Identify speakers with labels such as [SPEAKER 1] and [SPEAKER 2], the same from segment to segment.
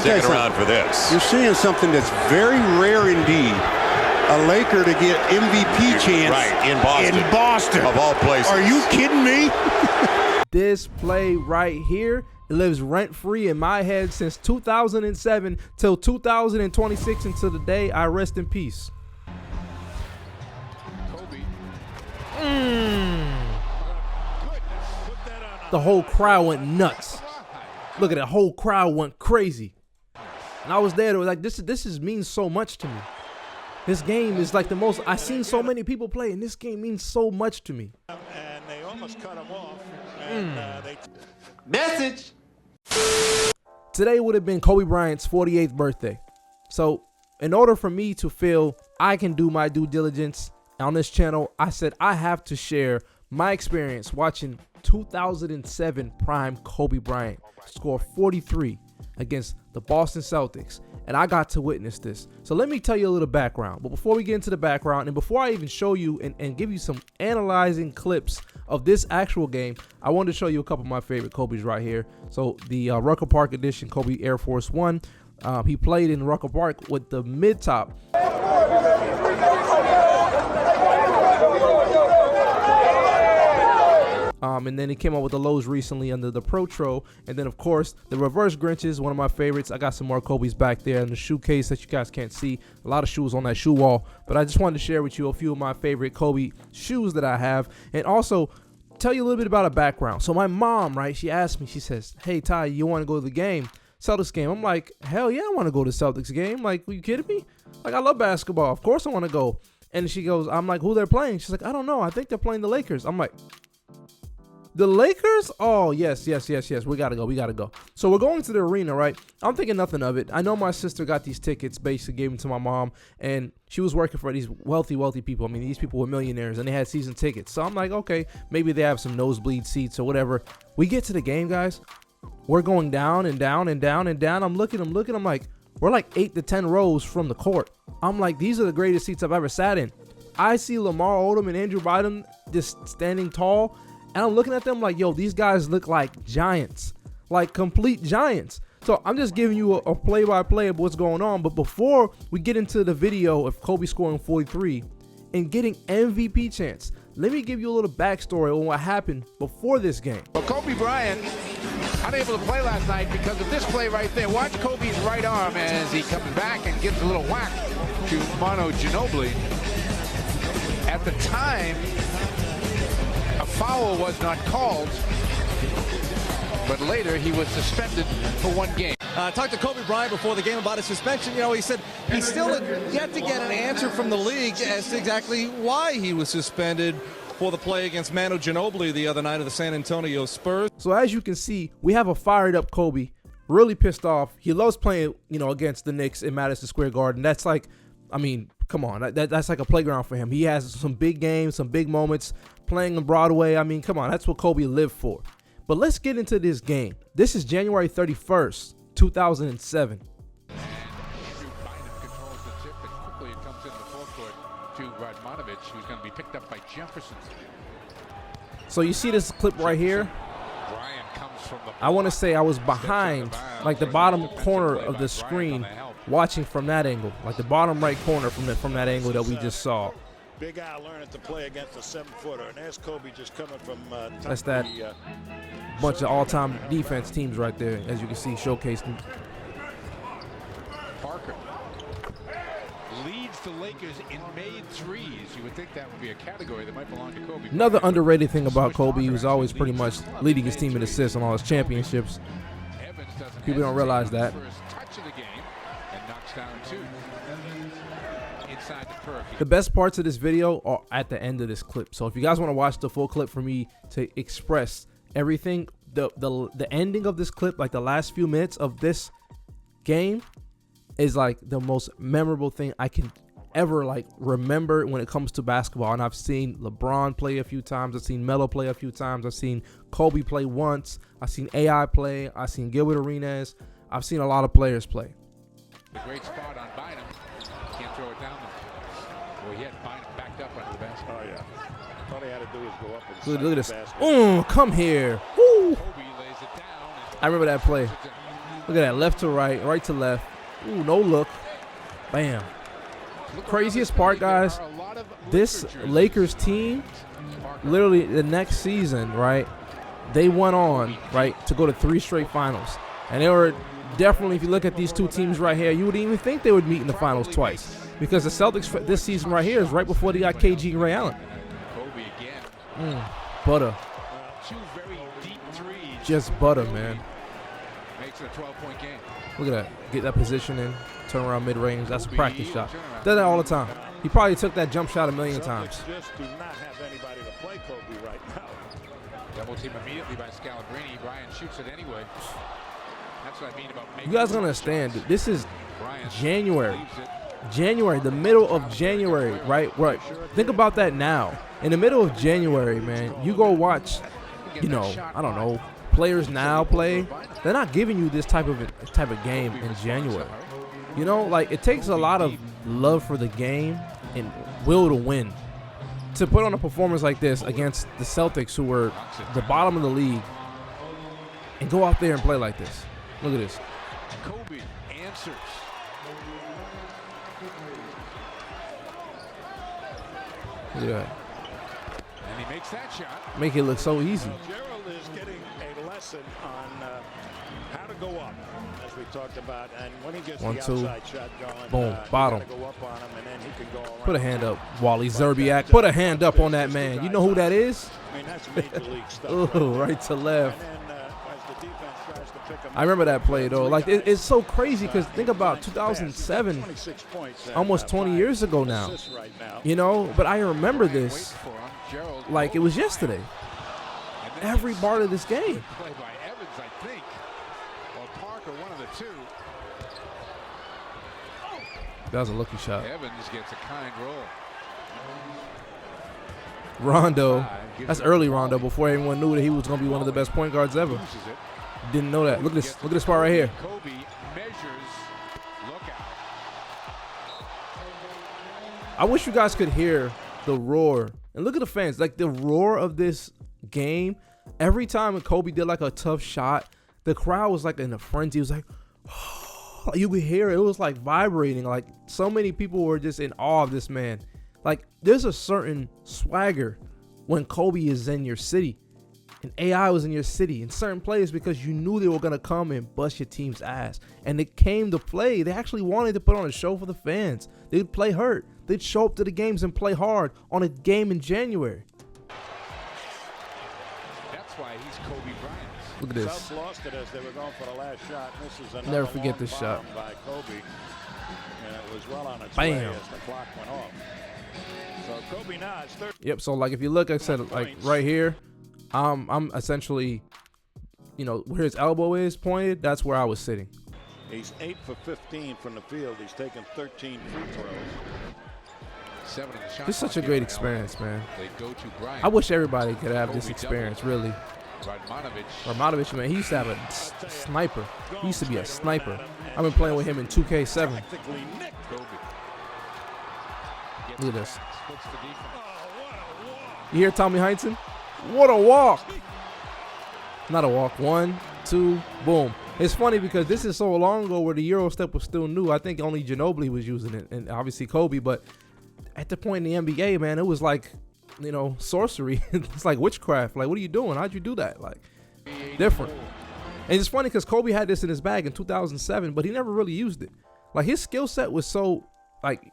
[SPEAKER 1] sticking around for this.
[SPEAKER 2] You're seeing something that's very rare indeed. A Laker to get MVP chance
[SPEAKER 1] right, in Boston.
[SPEAKER 2] In Boston.
[SPEAKER 1] Of all places.
[SPEAKER 2] Are you kidding me?
[SPEAKER 3] This play right here, it lives rent-free in my head since 2007 till 2026, until the day I rest in peace. The whole crowd went nuts. Look at that, whole crowd went crazy. And I was there, it was like, this means so much to me. This game is like the most, I've seen so many people play, and this game means so much to me.
[SPEAKER 4] And they almost cut him off. And
[SPEAKER 5] Message!
[SPEAKER 3] Today would have been Kobe Bryant's 48th birthday. So in order for me to feel I can do my due diligence on this channel, I said I have to share my experience watching 2007 prime Kobe Bryant score 43 against the Boston Celtics, and I got to witness this. So let me tell you a little background. But before we get into the background, and before I even show you and give you some analyzing clips of this actual game, I wanted to show you a couple of my favorite Kobe's right here. So the Rucker Park edition Kobe Air Force One. He played in Rucker Park with the mid-top. And then he came out with the lows recently under the Protro. And then, of course, the reverse Grinches, one of my favorites. I got some more Kobe's back there in the shoe case that you guys can't see. A lot of shoes on that shoe wall. But I just wanted to share with you a few of my favorite Kobe shoes that I have. And also tell you a little bit about a background. So my mom, right, she asked me, she says, hey, Ty, you want to go to the game? Celtics game. I'm like, hell yeah, I want to go to the Celtics game. Like, are you kidding me? Like, I love basketball. Of course I want to go. And she goes, I'm like, who they're playing? She's like, I don't know. I think they're playing the Lakers. I'm like, the Lakers? Oh, yes. We got to go. So we're going to the arena, right? I'm thinking nothing of it. I know my sister got these tickets, basically gave them to my mom, and she was working for these wealthy people. I mean, these people were millionaires, and they had season tickets. So I'm like, okay, maybe they have some nosebleed seats or whatever. We get to the game, guys. We're going down and down and down and down. I'm looking. I'm like, we're like 8 to 10 rows from the court. I'm like, these are the greatest seats I've ever sat in. I see Lamar Odom and Andrew Bynum just standing tall. And I'm looking at them like, yo, these guys look like giants, like complete giants. So I'm just giving you a play-by-play of what's going on. But before we get into the video of Kobe scoring 43 and getting MVP chance, let me give you a little backstory on what happened before this game.
[SPEAKER 5] Well, Kobe Bryant unable to play last night because of this play right there. Watch Kobe's right arm as he comes back and gives a little whack to Manu Ginobili. At the time, a foul was not called, but later he was suspended for 1 game.
[SPEAKER 6] Talked to Kobe Bryant before the game about his suspension. You know, he said he still had yet to get an answer from the league as to exactly why he was suspended for the play against Manu Ginobili the other night of the San Antonio Spurs.
[SPEAKER 3] So as you can see, we have a fired up Kobe, really pissed off. He loves playing, you know, against the Knicks in Madison Square Garden. That's like, I mean, come on, that's like a playground for him. He has some big games, some big moments playing on Broadway. I mean, come on, that's what Kobe lived for. But let's get into this game. This is January 31st, 2007.
[SPEAKER 5] Andrew Bynum controls the tip, and quickly it comes in the forecourt to Radmanovich, who's going to be picked up by Jefferson.
[SPEAKER 3] So you see this clip right here?
[SPEAKER 5] Bryant comes from the
[SPEAKER 3] I want to say I was behind, like the bottom corner of the screen, watching from that angle, like the bottom right corner from that angle that we just saw.
[SPEAKER 4] Big Al learning to play against a 7-footer, and there's Kobe just coming from
[SPEAKER 3] That's that bunch of all-time defense teams right there, as you can see, showcased.
[SPEAKER 5] Parker leads the Lakers in made threes. You would think that would be a category that might belong to Kobe.
[SPEAKER 3] Another underrated thing about Kobe, he was always pretty much leading his team in assists on all his championships. People don't realize that.
[SPEAKER 5] First touch of the game and knocks down 2. Inside the perk.
[SPEAKER 3] The best parts of this video are at the end of this clip. So if you guys want to watch the full clip for me to express everything, the ending of this clip, like the last few minutes of this game, is like the most memorable thing I can ever like remember when it comes to basketball. And I've seen LeBron play a few times, I've seen Melo play a few times, I've seen Kobe play once, I've seen AI play, I've seen Gilbert Arenas, I've seen a lot of players play.
[SPEAKER 5] The great spot on Bynum. Can't throw it down there. Well, he had Bynum backed up under the basket.
[SPEAKER 4] Oh, yeah. All he had to do was go up and
[SPEAKER 3] Look at this. Come here. Woo.
[SPEAKER 5] Kobe lays it down.
[SPEAKER 3] I remember that play. Look at that, left to right, right to left. Ooh, no look. Bam. Craziest part, guys, this Lakers team, literally the next season, right, they went on, right, to go to 3 straight finals. And they were definitely, if you look at these two teams right here, you wouldn't even think they would meet in the finals twice. Because the Celtics this season right here is right before they got KG and Ray Allen. Butter. Just butter, man.
[SPEAKER 5] Makes it a 12-point game.
[SPEAKER 3] Look at that. Get that position in. Turn around mid-range. That's a practice shot. Does that all the time. He probably took that jump shot a million times.
[SPEAKER 4] Just do not have anybody to play Kobe right now.
[SPEAKER 5] Double team immediately by Scalabrine. Bryant shoots it anyway. That's what I mean about making.
[SPEAKER 3] You guys understand, this is January. January, the middle of January, right? Right. Think about that now. In the middle of January, man, you go watch, you know, I don't know, players now play. They're not giving you this type of game in January. You know, like, it takes a lot of love for the game and will to win to put on a performance like this against the Celtics, who were the bottom of the league, and go out there and play like this. Look at this.
[SPEAKER 5] Kobe answers.
[SPEAKER 3] Look at that.
[SPEAKER 5] And he makes that shot.
[SPEAKER 3] Make it look so easy.
[SPEAKER 4] Gerald is getting a lesson on how to go up, as we talked about, and when he gets
[SPEAKER 3] 1,
[SPEAKER 4] the
[SPEAKER 3] 2.
[SPEAKER 4] outside shot going,
[SPEAKER 3] Boom, bottom.
[SPEAKER 4] go up on him, and then he can go around.
[SPEAKER 3] Put a hand up, Wally Zerbiak. Put a hand up on that man. You know who that is?
[SPEAKER 4] I mean, that's major league stuff.
[SPEAKER 3] Ooh, right to left.
[SPEAKER 4] And then, as the defense tries to pick him
[SPEAKER 3] I remember
[SPEAKER 4] up,
[SPEAKER 3] that play, though. Like, it's so crazy because think about 2007,
[SPEAKER 4] 26 points and,
[SPEAKER 3] almost 20
[SPEAKER 4] 5
[SPEAKER 3] years ago now.
[SPEAKER 4] assists right now.
[SPEAKER 3] You know, but I remember this like it was yesterday. Every part of this game.
[SPEAKER 5] Play by Evans, I think, or Parker, one of the two.
[SPEAKER 3] That was a lucky shot.
[SPEAKER 5] Evans gets a kind roll.
[SPEAKER 3] Rondo. That's early Rondo, before everyone knew that he was going to be one of the best point guards ever.
[SPEAKER 5] Loses it.
[SPEAKER 3] Didn't know that. Look at this. Look at this part right here.
[SPEAKER 5] Kobe measures. Look out.
[SPEAKER 3] I wish you guys could hear the roar. And look at the fans. Like, the roar of this game. Every time Kobe did like a tough shot, the crowd was like in a frenzy. It was like, oh, you could hear it. It was like vibrating. Like, so many people were just in awe of this man. Like, there's a certain swagger when Kobe is in your city and AI was in your city in certain plays, because you knew they were going to come and bust your team's ass. And it came to play. They actually wanted to put on a show for the fans. They'd play hurt. They'd show up to the games and play hard on a game in January.
[SPEAKER 5] That's why he's Kobe Bryant.
[SPEAKER 3] Look at this.
[SPEAKER 4] South lost it as they were going for the last shot. This is another
[SPEAKER 3] Never forget
[SPEAKER 4] long
[SPEAKER 3] this shot.
[SPEAKER 4] bomb by Kobe, and it was well on its
[SPEAKER 3] Bam.
[SPEAKER 4] way as the clock went off. So Kobe now is 30.
[SPEAKER 3] Yep. So, like, if you look, I said, like, right here, I'm essentially, you know, where his elbow is pointed, that's where I was sitting.
[SPEAKER 4] He's 8 for 15 from the field. He's taken 13 free throws.
[SPEAKER 5] 7 in the shot.
[SPEAKER 3] This is such a great experience, man.
[SPEAKER 5] They go to Bryant.
[SPEAKER 3] I wish everybody could have this experience, really. Radmanovic, man, he used to have a sniper. He used to be a sniper. I've been playing with him in 2K7.
[SPEAKER 4] Practically nicked Kobe.
[SPEAKER 3] Look at this. You hear Tommy Heinsohn? What a walk. Not a walk. 1, 2, boom. It's funny because this is so long ago where the Euro step was still new. I think only Ginobili was using it, and obviously Kobe. But at the point in the NBA, man, it was like, you know, sorcery. It's like witchcraft. Like, what are you doing? How'd you do that? Like, different. And it's funny because Kobe had this in his bag in 2007, but he never really used it. Like, his skill set was so, like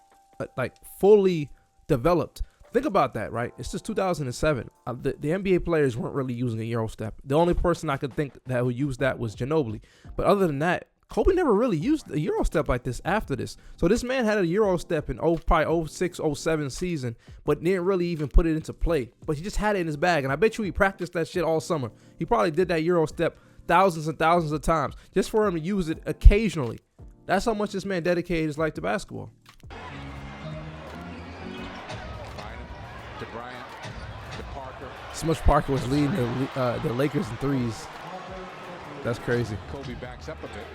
[SPEAKER 3] fully developed. Think about that, right? It's just 2007. The NBA players weren't really using a Euro step. The only person I could think that would use that was Ginobili. But other than that, Kobe never really used a Euro step like this after this. So this man had a Euro step in probably 06, 07 season, but didn't really even put it into play. But he just had it in his bag. And I bet you he practiced that shit all summer. He probably did that Euro step thousands and thousands of times just for him to use it occasionally. That's how much this man dedicated his life to basketball.
[SPEAKER 5] To Bryant, to Parker.
[SPEAKER 3] So much Parker was leading the Lakers in threes. That's crazy.
[SPEAKER 5] Kobe backs up a bit.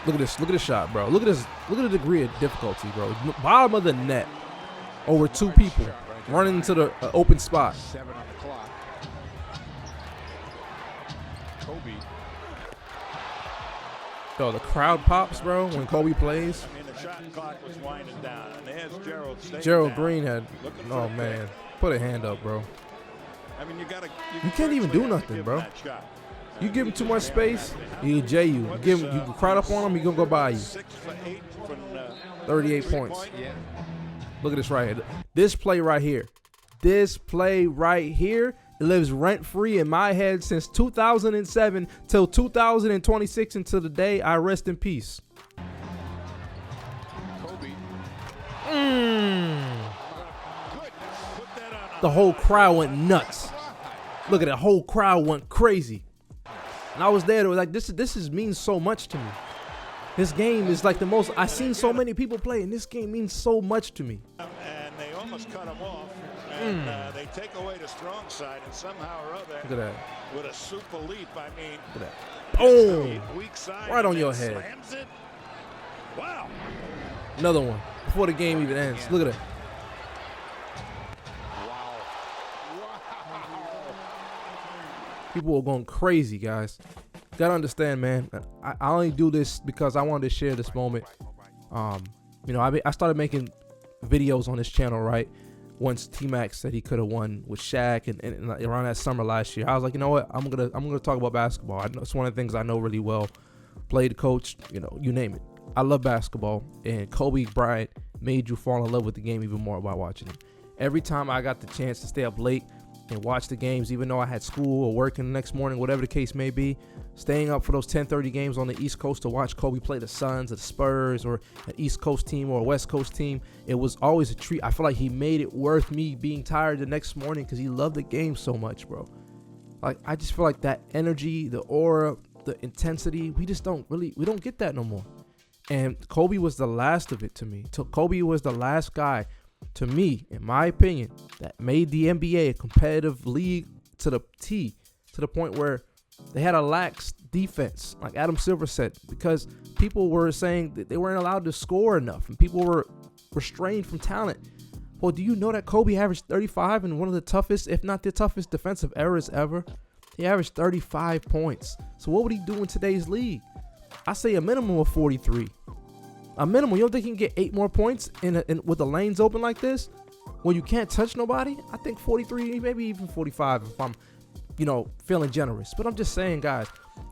[SPEAKER 3] Look at this. Look at this shot, bro. Look at this. Look at the degree of difficulty, bro. Bottom of the net, over 2 people running into the open spot.
[SPEAKER 5] 7 on the clock. Kobe.
[SPEAKER 3] Yo, the crowd pops, bro, when Kobe plays.
[SPEAKER 4] I mean, the shot clock was winding down, and there's Gerald.
[SPEAKER 3] Gerald Green had, oh man, put a hand up, bro.
[SPEAKER 4] I mean, you
[SPEAKER 3] can't even do nothing, bro. You give him too much space, he'll J you. You crowd up on him, he gonna go by you.
[SPEAKER 4] 6 for 8 from
[SPEAKER 3] 38 points.
[SPEAKER 5] Yeah.
[SPEAKER 3] Look at this right here. This play right here. This play right here lives rent-free in my head since 2007 till 2026 until the day I rest in peace.
[SPEAKER 5] Kobe.
[SPEAKER 3] The whole crowd went nuts. Look at the whole crowd went crazy. And I was there. It was like, this means so much to me. This game is like the most. I've seen so many people play, and this game means so much to me.
[SPEAKER 4] And they almost cut him off. And they take away the strong side, and somehow or other,
[SPEAKER 3] Look at that.
[SPEAKER 4] with a super leap, I mean,
[SPEAKER 3] Look at that. Boom.
[SPEAKER 4] weak side,
[SPEAKER 3] Right on
[SPEAKER 4] and
[SPEAKER 3] your
[SPEAKER 4] then
[SPEAKER 3] head.
[SPEAKER 4] slams it. Wow.
[SPEAKER 3] Another one before the game even ends. Look at that. People were going crazy, guys. Gotta understand, man. I only do this because I wanted to share this moment. You know, I started making videos on this channel, right? Once T-Mac said he could have won with Shaq and around that summer last year, I was like, you know what? I'm gonna talk about basketball. I know it's one of the things I know really well. Played, coach, you know, you name it. I love basketball, and Kobe Bryant made you fall in love with the game even more by watching him. Every time I got the chance to stay up late and watch the games, even though I had school or working the next morning, whatever the case may be, staying up for those 10:30 games on the East Coast to watch Kobe play the Suns or the Spurs or an East Coast team or a West Coast team, it was always a treat. I feel like he made it worth me being tired the next morning because he loved the game so much, bro. Like, I just feel like that energy, the aura, the intensity, we don't get that no more. And Kobe was the last of it to me. Kobe was the last guy, to me, in my opinion, that made the NBA a competitive league to the T, to the point where they had a lax defense, like Adam Silver said, because people were saying that they weren't allowed to score enough and people were restrained from talent. Well, do you know that Kobe averaged 35 in one of the toughest, if not the toughest defensive eras ever? He averaged 35 points. So what would he do in today's league? I say a minimum of 43. A minimum. You don't think he can get 8 more points in with the lanes open like this, when you can't touch nobody? I think 43, maybe even 45 if I'm, you know, feeling generous. But I'm just saying, guys,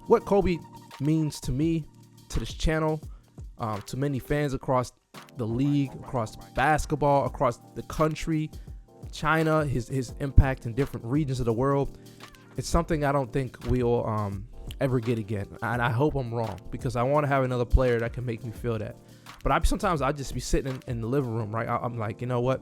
[SPEAKER 3] what Kobe means to me, to this channel, to many fans across the league, across basketball, across the country, China, his impact in different regions of the world. It's something I don't think we'll ever get again. And I hope I'm wrong, because I want to have another player that can make me feel that. But sometimes I'll just be sitting in the living room, right? I'm like, you know what?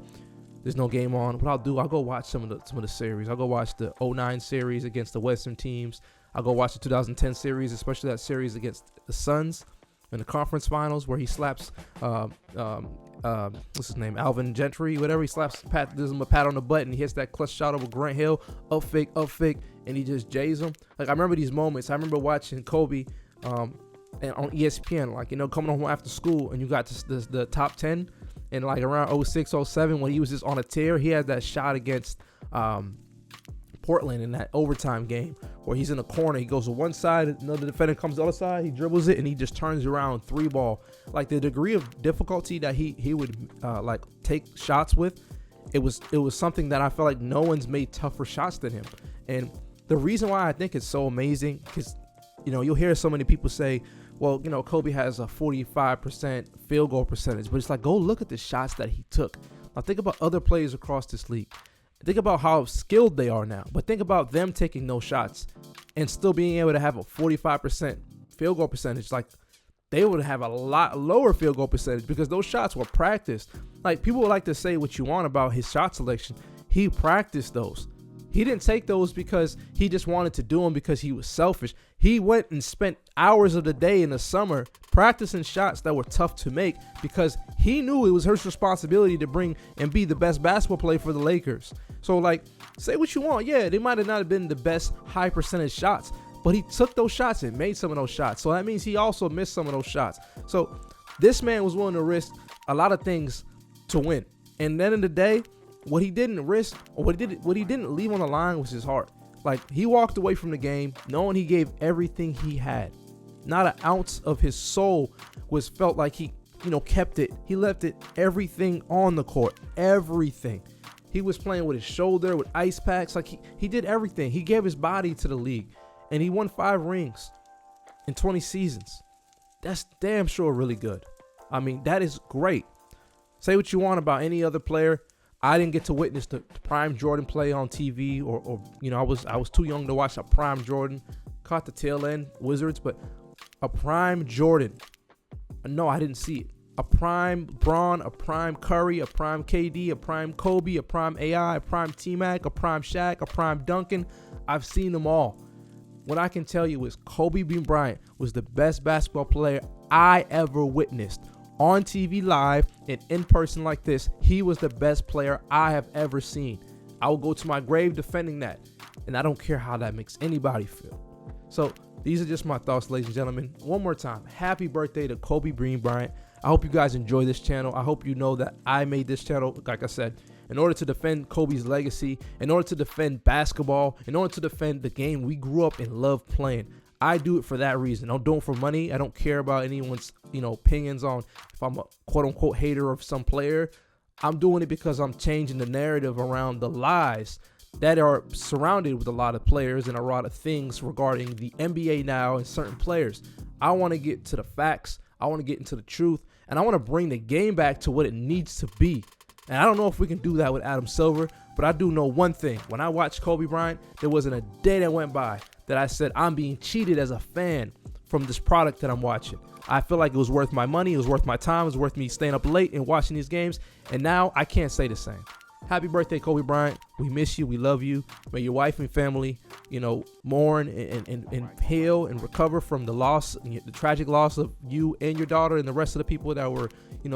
[SPEAKER 3] There's no game on. What I'll do, I'll go watch some of the series. I'll go watch the 09 series against the Western teams. I'll go watch the 2010 series, especially that series against the Suns in the conference finals where he slaps what's his name, Alvin Gentry, whatever. He slaps does him a pat on the butt and he hits that clutch shot over Grant Hill, up fake, and he just jays him. Like, I remember these moments. I remember watching Kobe and on ESPN, like, you know, coming home after school, and you got the top 10, and like around 06, 07, when he was just on a tear, he had that shot against Portland in that overtime game where he's in the corner, he goes to one side, another defender comes to the other side, he dribbles it, and he just turns around 3-ball. Like, the degree of difficulty that he would like take shots with, it was something that I felt like no one's made tougher shots than him. And the reason why I think it's so amazing, because, you know, you'll hear so many people say, well, you know, Kobe has a 45% field goal percentage, but it's like, go look at the shots that he took. Now think about other players across this league. Think about how skilled they are now, but think about them taking those shots and still being able to have a 45% field goal percentage. Like, they would have a lot lower field goal percentage because those shots were practiced. Like, people would like to say what you want about his shot selection. He practiced those. He didn't take those because he just wanted to do them because he was selfish. He went and spent hours of the day in the summer practicing shots that were tough to make because he knew it was his responsibility to bring and be the best basketball player for the Lakers. So, like, say what you want. Yeah, they might have not been the best high percentage shots, but he took those shots and made some of those shots. So that means he also missed some of those shots. So this man was willing to risk a lot of things to win. And then in the day, what he didn't risk, or what he didn't leave on the line was his heart. Like, he walked away from the game knowing he gave everything he had. Not an ounce of his soul felt like he, kept it. He left it, everything on the court, everything. He was playing with his shoulder, with ice packs. Like, he did everything. He gave his body to the league, and he won 5 rings in 20 seasons. That's damn sure really good. I mean, that is great. Say what you want about any other player. I didn't get to witness the prime Jordan play on TV, or I was too young to watch a prime Jordan. Caught the tail end, Wizards, but a prime Jordan. No, I didn't see it. A prime Braun, a prime Curry, a prime KD, a prime Kobe, a prime AI, a prime T-Mac, a prime Shaq, a prime Duncan. I've seen them all. What I can tell you is Kobe Bryant was the best basketball player I ever witnessed. On TV live and in person like this, he was the best player I have ever seen. I will go to my grave defending that, and I don't care how that makes anybody feel. So these are just my thoughts, ladies and gentlemen. One more time, happy birthday to Kobe Bryant. I hope you guys enjoy this channel. I hope you know that I made this channel, like I said, in order to defend Kobe's legacy, in order to defend basketball, in order to defend the game we grew up and loved playing. I do it for that reason. I don't do it for money. I don't care about anyone's, opinions on if I'm a quote unquote hater of some player. I'm doing it because I'm changing the narrative around the lies that are surrounded with a lot of players and a lot of things regarding the NBA now and certain players. I want to get to the facts. I want to get into the truth, and I want to bring the game back to what it needs to be. And I don't know if we can do that with Adam Silver, but I do know one thing. When I watched Kobe Bryant, there wasn't a day that went by that I said I'm being cheated as a fan from this product that I'm watching. I feel like it was worth my money. It was worth my time. It was worth me staying up late and watching these games. And now I can't say the same. Happy birthday, Kobe Bryant. We miss you. We love you. May your wife and family, mourn and heal and recover from the loss, the tragic loss of you and your daughter and the rest of the people that were,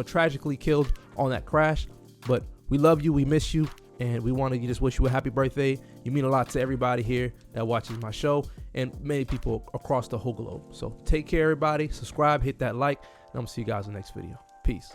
[SPEAKER 3] tragically killed on that crash. But we love you. We miss you. And we want to just wish you a happy birthday. You mean a lot to everybody here that watches my show and many people across the whole globe. So take care, everybody. Subscribe, hit that like, and I'm going to see you guys in the next video. Peace.